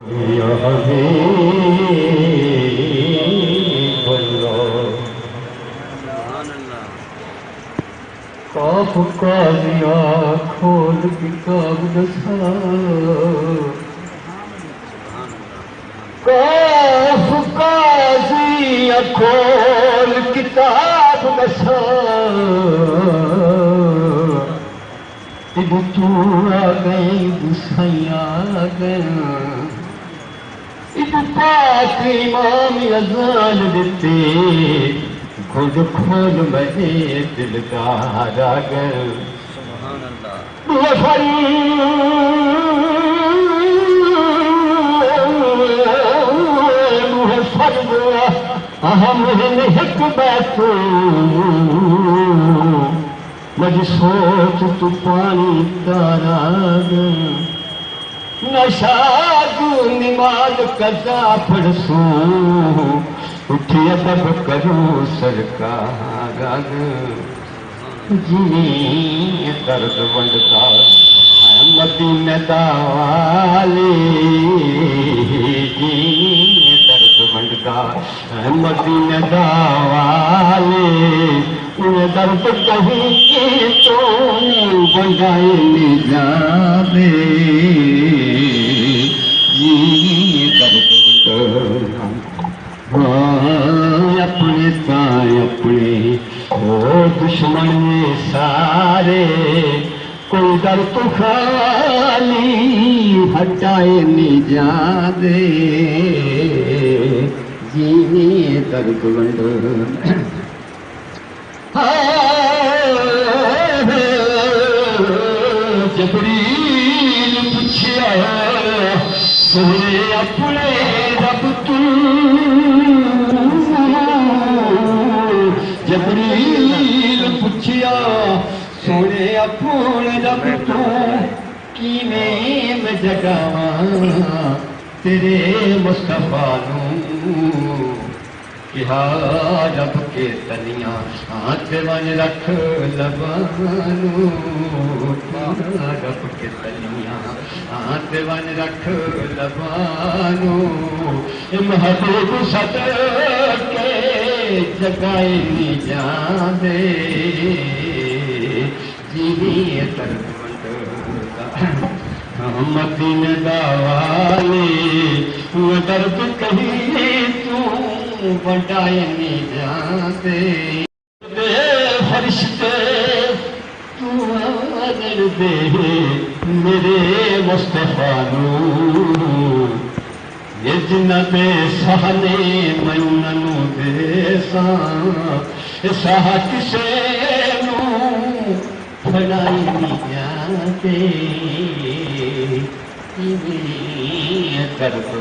یا حبیب اللہ کاف قاضیا کھول کتاب دسا کاف قاضیا کھول کتاب دسا اب تو آ گئی گسائیاں آ گیا اب پاک امام اذان دیتے خود کھول مجھے دلدار آ گئے اہم ایک بات مجھ سوچ تو پانی تارا گیا نشاد نماز قضا پڑھسوں اٹھی ادب کرو سرکار جی درد ونڈتا مدینہ دا والی جی درد ونڈتا مدینہ دا والی درد کہیں تو ونڈائے نہیں جانے جی درد ونڈتا اپنے تائیں اپنے وہ دشمن سارے کوئی در تو خالی ہٹائے نہیں جانے جی درد ونڈ جبریل پوچھیا سونے اپنے رب تو جبریل پوچھیا سونے اپنے رب تو کیویں میں جگاواں تیرے مصطفیٰ نوں کہا رب کے تلیاں ہاتھ ون رکھ لبانوں رب کے تلیاں ہاتھ ون رکھ لبانوں محبوب صدر کے جگائے نہیں جاندے جیوی درد مدینہ دا والی درد کہیں تو بڑھائے نہیں جاتے فرشتے تو آدر دے میرے مصطفیٰ نوں یہ جنت سہنے مننو دے ساہ کسے نوں بڑھائے نہیں جاتے درد